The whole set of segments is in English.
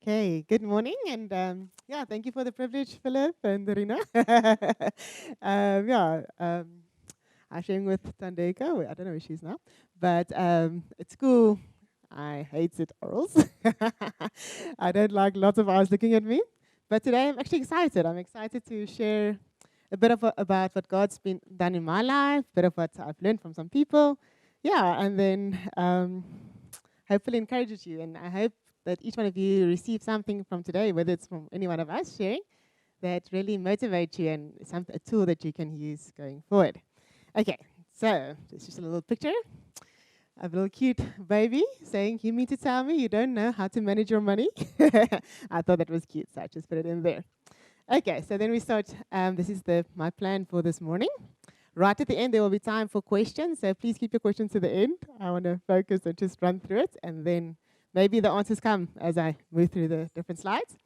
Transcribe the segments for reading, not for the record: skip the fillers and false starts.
Okay, good morning, and yeah, thank you for the privilege, Philip and Rina. Yeah, I'm sharing with Tandeka. I don't know where she is now, but at school, I hated orals. I don't like lots of eyes looking at me, but today I'm actually excited. I'm excited to share a bit about what God's been done in my life, a bit of what I've learned from some people. Yeah, and then hopefully encourages you. And I hope that each one of you receive something from today, whether it's from any one of us sharing, that really motivates you and a tool that you can use going forward. Okay, so this is just a little picture of a little cute baby saying, "You mean to tell me you don't know how to manage your money?" I thought that was cute, so I just put it in there. Okay, so then we start. This is my plan for this morning. Right at the end, there will be time for questions. So please keep your questions to the end. I want to focus and just run through it, and then maybe the answers come as I move through the different slides.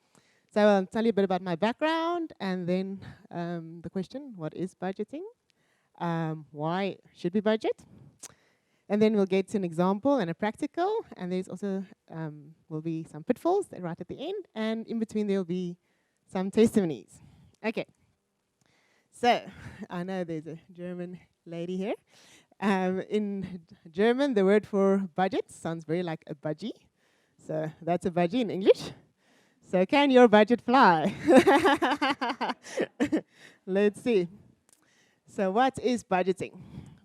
So I'll tell you a bit about my background, and then the question: what is budgeting? Why should we budget? And then we'll get to an example and a practical, and there's also will be some pitfalls right at the end, and in between there will be some testimonies. Okay. So, I know there's a German lady here. In German, the word for budget sounds very like a budgie. So, that's a budgie in English. So, can your budget fly? Let's see. So, what is budgeting?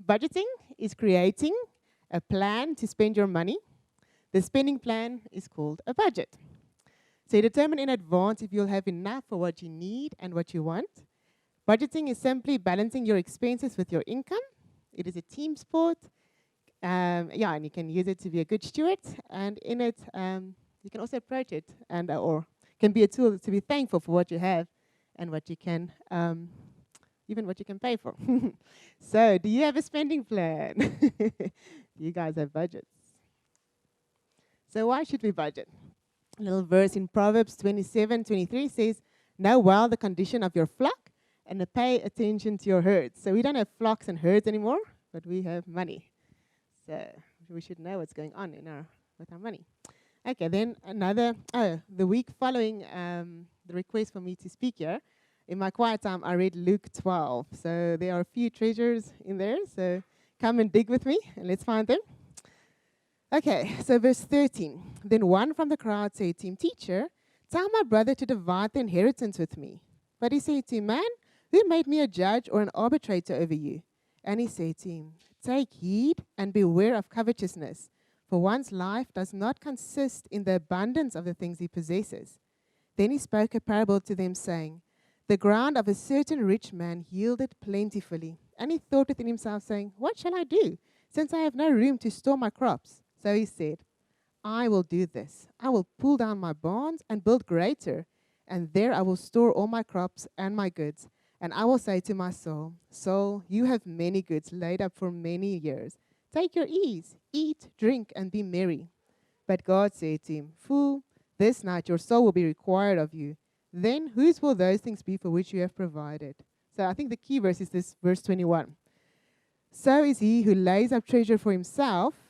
Budgeting is creating a plan to spend your money. The spending plan is called a budget. So, you determine in advance if you'll have enough for what you need and what you want. Budgeting is simply balancing your expenses with your income. It is a team sport. Yeah, and you can use it to be a good steward. And in it, you can also approach it and or can be a tool to be thankful for what you have and what you can, even what you can pay for. So, do you have a spending plan? Do you guys have budgets? So, why should we budget? A little verse in Proverbs 27:23 says, "Know well the condition of your flock and pay attention to your herds." So we don't have flocks and herds anymore, but we have money. So we should know what's going on with our money. Okay, then the week following the request for me to speak here, in my quiet time, I read Luke 12. So there are a few treasures in there. So come and dig with me, and let's find them. Okay, so verse 13. Then one from the crowd said to him, "Teacher, tell my brother to divide the inheritance with me." But he said to him, "Man, who made me a judge or an arbitrator over you?" And he said to him, "Take heed and beware of covetousness, for one's life does not consist in the abundance of the things he possesses." Then he spoke a parable to them, saying, "The ground of a certain rich man yielded plentifully. And he thought within himself, saying, 'What shall I do, since I have no room to store my crops?' So he said, 'I will do this. I will pull down my barns and build greater, and there I will store all my crops and my goods. And I will say to my soul, Soul, you have many goods laid up for many years. Take your ease, eat, drink, and be merry.' But God said to him, 'Fool, this night your soul will be required of you. Then whose will those things be for which you have provided?'" So I think the key verse is this verse 21. "So is he who lays up treasure for himself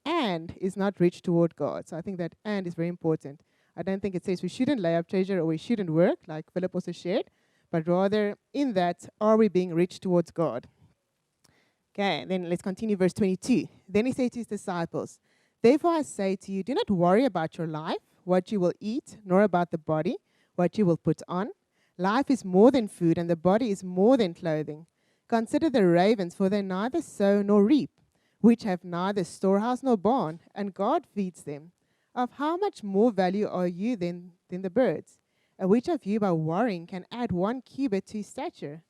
and is not rich toward God." So I think that "and" is very important. I don't think it says we shouldn't lay up treasure or we shouldn't work, like Philip also shared, but rather in that, are we being rich towards God? Okay, then let's continue verse 22. Then he said to his disciples, "Therefore I say to you, do not worry about your life, what you will eat, nor about the body, what you will put on. Life is more than food, and the body is more than clothing. Consider the ravens, for they neither sow nor reap, which have neither storehouse nor barn, and God feeds them. Of how much more value are you than the birds? And which of you by worrying can add 1 cubit to his stature?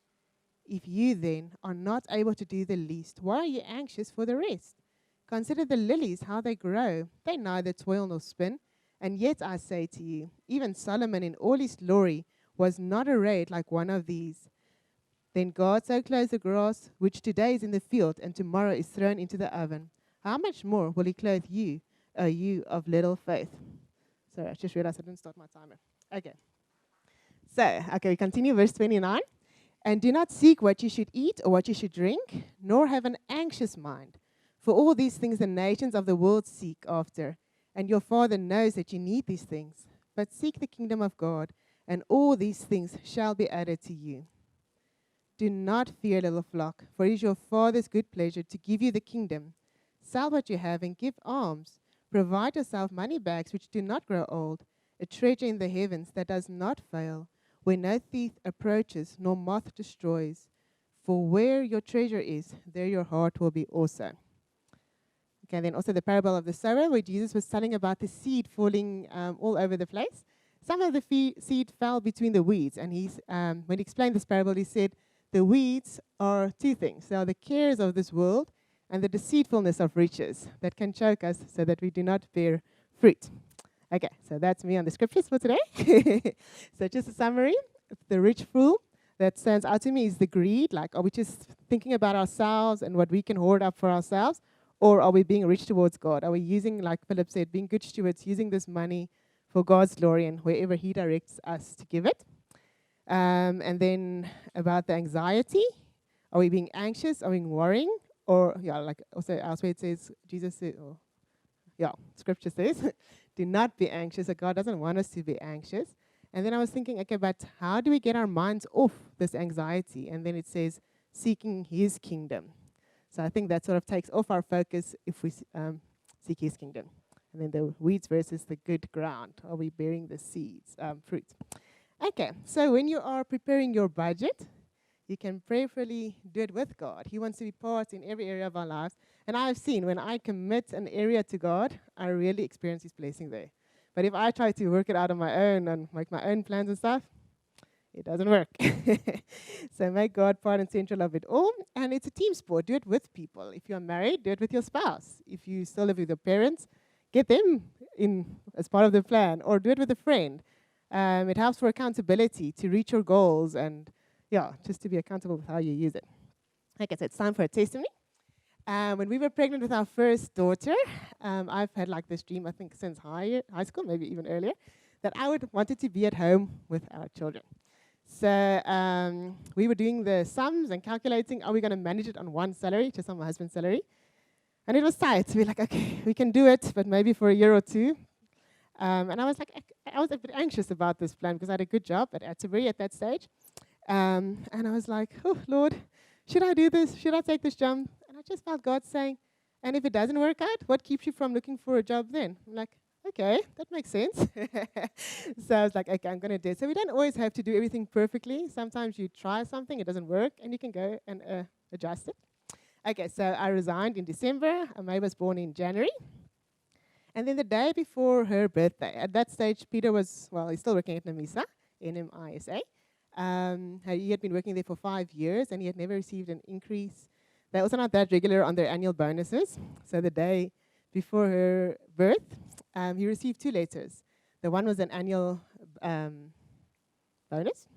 If you then are not able to do the least, why are you anxious for the rest? Consider the lilies, how they grow. They neither toil nor spin. And yet I say to you, even Solomon in all his glory was not arrayed like one of these. Then God so clothes the grass, which today is in the field and tomorrow is thrown into the oven. How much more will he clothe you, O you of little faith?" Sorry, I just realized I didn't start my timer. Okay. So, we continue, verse 29. "And do not seek what you should eat or what you should drink, nor have an anxious mind. For all these things the nations of the world seek after, and your Father knows that you need these things. but seek the kingdom of God, and all these things shall be added to you. Do not fear, little flock, for it is your Father's good pleasure to give you the kingdom. Sell what you have and give alms. Provide yourself money bags which do not grow old, a treasure in the heavens that does not fail, where no thief approaches nor moth destroys. For where your treasure is, there your heart will be also. Okay, then also the parable of the sower, where Jesus was telling about the seed falling all over the place. Some of the seed fell between the weeds, and when he explained this parable, he said, the weeds are two things. They are the cares of this world and the deceitfulness of riches that can choke us so that we do not bear fruit. Okay, so that's me on the scriptures for today. So just a summary. The rich fool that stands out to me is the greed. Like, are we just thinking about ourselves and what we can hoard up for ourselves? Or are we being rich towards God? Are we using, like Philip said, being good stewards, using this money for God's glory and wherever he directs us to give it? And then about the anxiety. Are we being anxious? Are we worrying? Or, like also elsewhere it says, Jesus said, scripture says, do not be anxious. That God doesn't want us to be anxious. And then I was thinking, okay, but how do we get our minds off this anxiety? And then it says, seeking his kingdom. So I think that sort of takes off our focus if we seek his kingdom. And then the weeds versus the good ground. Are we bearing the seeds, fruit? Okay, so when you are preparing your budget, you can prayerfully do it with God. He wants to be part in every area of our lives. And I've seen when I commit an area to God, I really experience his blessing there. But if I try to work it out on my own and make my own plans and stuff, it doesn't work. So make God part and central of it all. And it's a team sport. Do it with people. If you're married, do it with your spouse. If you still live with your parents, get them in as part of the plan. Or do it with a friend. It helps for accountability to reach your goals and, just to be accountable with how you use it. Okay, so it's time for a testimony. When we were pregnant with our first daughter, I've had like this dream, I think, since high school, maybe even earlier, that I wanted to be at home with our children. So we were doing the sums and calculating, are we going to manage it on one salary, just on my husband's salary? And it was tight. So we're like, okay, we can do it, but maybe for a year or two. And I was like, I was a bit anxious about this plan because I had a good job at Atterbury at that stage. And I was like, oh, Lord, should I do this? Should I take this jump? And I just felt God saying, and if it doesn't work out, what keeps you from looking for a job then? I'm like, okay, that makes sense. So I was like, okay, I'm going to do it. So we don't always have to do everything perfectly. Sometimes you try something, it doesn't work, and you can go and adjust it. Okay, so I resigned in December. May was born in January. And then the day before her birthday, at that stage, Peter was, he's still working at NMISA, NMISA. He had been working there for 5 years, and he had never received an increase. They're also not that regular on their annual bonuses. So the day before her birth, he received 2 letters. The one was an annual bonus.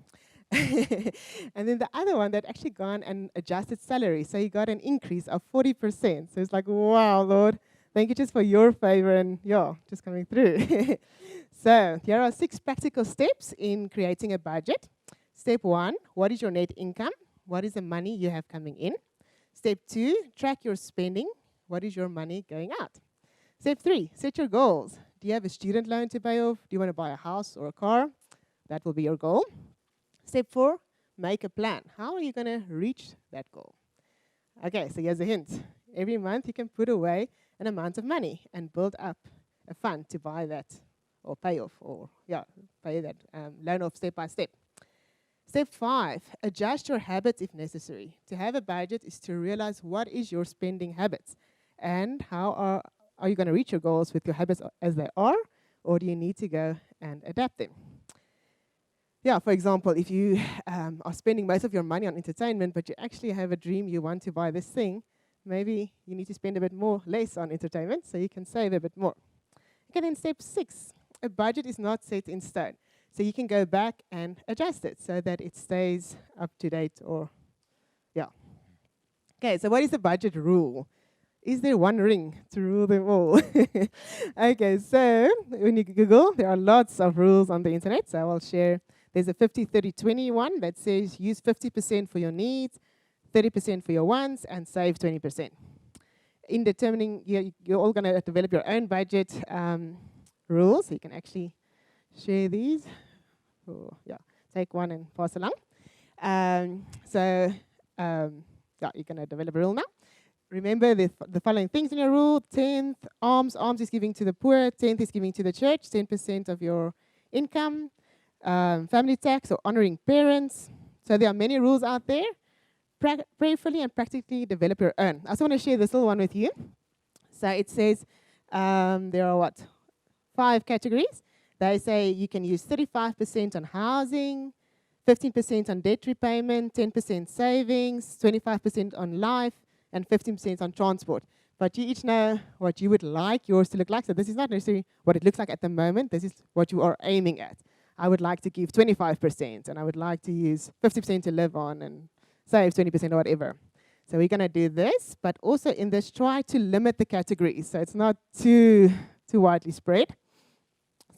And then the other one that actually gone and adjusted salary. So he got an increase of 40%. So it's like, wow, Lord. Thank you just for your favor and, just coming through. So here are 6 practical steps in creating a budget. Step 1, what is your net income? What is the money you have coming in? Step 2, track your spending. What is your money going out? Step 3, set your goals. Do you have a student loan to pay off? Do you want to buy a house or a car? That will be your goal. Step 4, make a plan. How are you going to reach that goal? Okay, so here's a hint. Every month you can put away an amount of money and build up a fund to buy that or pay off or, pay that loan off step by step. Step 5, adjust your habits if necessary. To have a budget is to realize what is your spending habits and how are you going to reach your goals with your habits as they are, or do you need to go and adapt them? For example, if you are spending most of your money on entertainment, but you actually have a dream you want to buy this thing, maybe you need to spend a bit less on entertainment so you can save a bit more. Okay, then step 6, a budget is not set in stone. So you can go back and adjust it so that it stays up to date or, Okay, so what is the budget rule? Is there one ring to rule them all? Okay, so when you Google, there are lots of rules on the internet. So I will share. There's a 50-30-20 one that says use 50% for your needs, 30% for your wants, and save 20%. In determining, you're all going to develop your own budget rules. So you can actually share these. Oh, yeah, take one and pass along. So, yeah, you're going to develop a rule now. Remember the following things in your rule. 10th, alms. Alms is giving to the poor. 10th is giving to the church, 10% of your income. Family tax or honoring parents. So there are many rules out there. Prayerfully and practically develop your own. I also want to share this little one with you. So it says there are 5 categories. They say you can use 35% on housing, 15% on debt repayment, 10% savings, 25% on life, and 15% on transport. But you each know what you would like yours to look like. So this is not necessarily what it looks like at the moment. This is what you are aiming at. I would like to give 25%, and I would like to use 50% to live on and save 20% or whatever. So we're going to do this, but also in this, try to limit the categories so it's not too widely spread.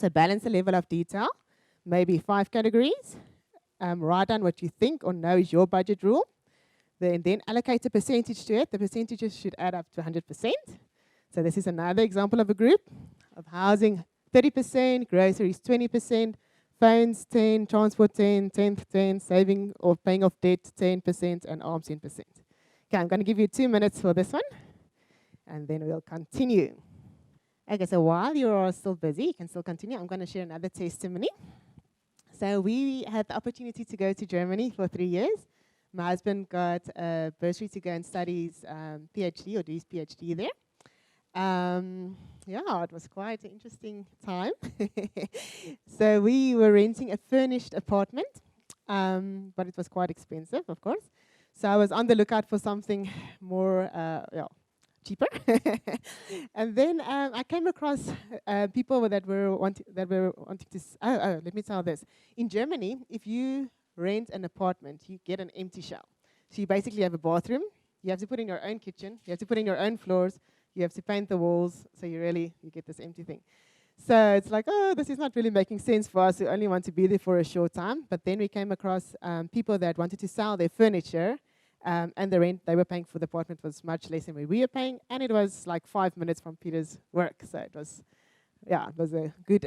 So balance the level of detail, maybe 5 categories. Write down what you think or know is your budget rule. Then allocate a percentage to it. The percentages should add up to 100%. So this is another example of a group of housing 30%, groceries 20%, phones 10, transport 10, 10, saving or paying off debt 10%, and arms 10%. Okay, I'm going to give you 2 minutes for this one, and then we'll continue. Okay, so while you're still busy, you can still continue. I'm going to share another testimony. So we had the opportunity to go to Germany for 3 years. My husband got a bursary to go and study his PhD or do his PhD there. Yeah, it was quite an interesting time. So we were renting a furnished apartment, but it was quite expensive, of course. So I was on the lookout for something more, cheaper. And then I came across people that were wanting to. Let me tell this. In Germany, if you rent an apartment, you get an empty shell. So you basically have a bathroom. You have to put in your own kitchen. You have to put in your own floors. You have to paint the walls. So you get this empty thing. So it's like, oh, this is not really making sense for us. We only want to be there for a short time. But then we came across people that wanted to sell their furniture. And the rent they were paying for the apartment was much less than we were paying, and it was like 5 minutes from Peter's work. So it was a good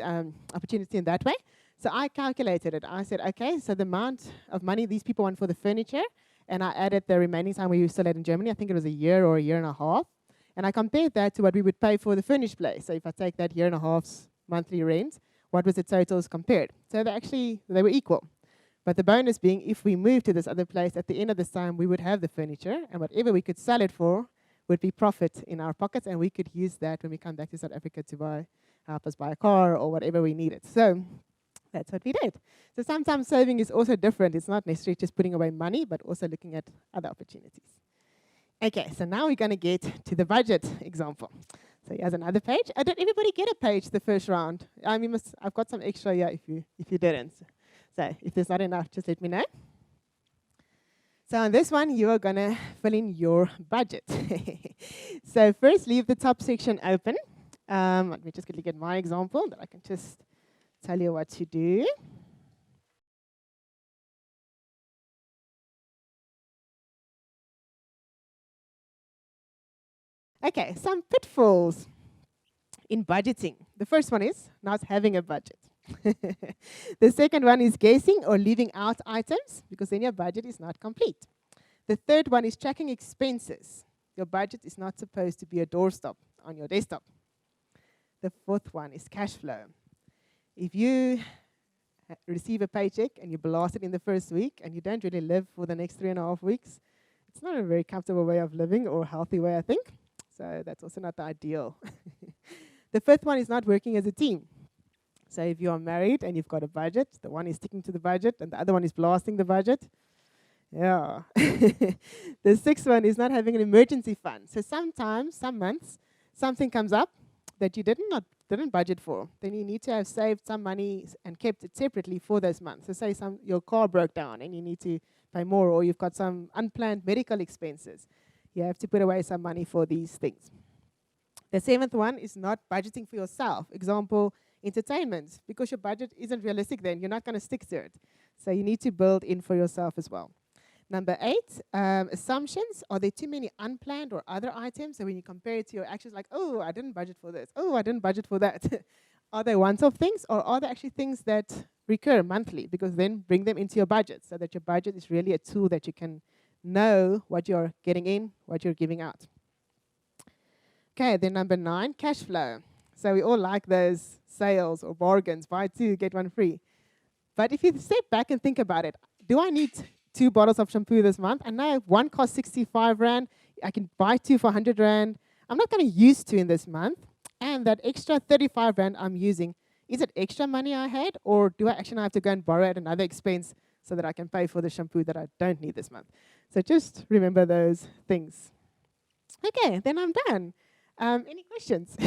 opportunity in that way. So I calculated it. I said, okay, so the amount of money these people want for the furniture, and I added the remaining time we were still at in Germany. I think it was a year or a year and a half. And I compared that to what we would pay for the furnished place. So if I take that year and a half's monthly rent, what was the totals compared? So they were equal. But the bonus being, if we move to this other place, at the end of this time, we would have the furniture, and whatever we could sell it for would be profit in our pockets, and we could use that when we come back to South Africa to help us buy a car or whatever we needed. So that's what we did. So sometimes saving is also different. It's not necessarily just putting away money, but also looking at other opportunities. Okay, so now we're going to get to the budget example. So here's another page. Did everybody get a page the first round? I've got some extra here if you didn't. So if there's not enough, just let me know. So on this one, you are going to fill in your budget. So first, leave the top section open. Let me just quickly get my example that I can just tell you what to do. Okay, some pitfalls in budgeting. The first one is not having a budget. The second one is guessing or leaving out items because then your budget is not complete. The third one is tracking expenses. Your budget is not supposed to be a doorstop on your desktop. The fourth one is cash flow. If you receive a paycheck and you blast it in the first week and you don't really live for the next 3.5 weeks, it's not a very comfortable way of living or healthy way, I think. So that's also not the ideal. The fifth one is not working as a team. So if you are married and you've got a budget, the one is sticking to the budget and the other one is blasting the budget. Yeah. The sixth one is not having an emergency fund. So sometimes, some months, something comes up that you didn't budget for. Then you need to have saved some money and kept it separately for those months. So say your car broke down and you need to pay more, or you've got some unplanned medical expenses. You have to put away some money for these things. The seventh one is not budgeting for yourself. Example, entertainment, because your budget isn't realistic then, you're not going to stick to it. So you need to build in for yourself as well. Number 8, assumptions. Are there too many unplanned or other items? So when you compare it to your actions, like, oh, I didn't budget for this. Oh, I didn't budget for that. Are they once-off things, or are they actually things that recur monthly? Because then bring them into your budget so that your budget is really a tool that you can know what you're getting in, what you're giving out. Okay, then number 9, cash flow. So we all like those sales or bargains, buy 2, get 1 free. But if you step back and think about it, do I need 2 bottles of shampoo this month? I know one costs 65 Rand. I can buy 2 for 100 Rand. I'm not going to use 2 in this month. And that extra 35 Rand I'm using, is it extra money I had? Or do I actually have to go and borrow at another expense so that I can pay for the shampoo that I don't need this month? So just remember those things. Okay, then I'm done. Any questions?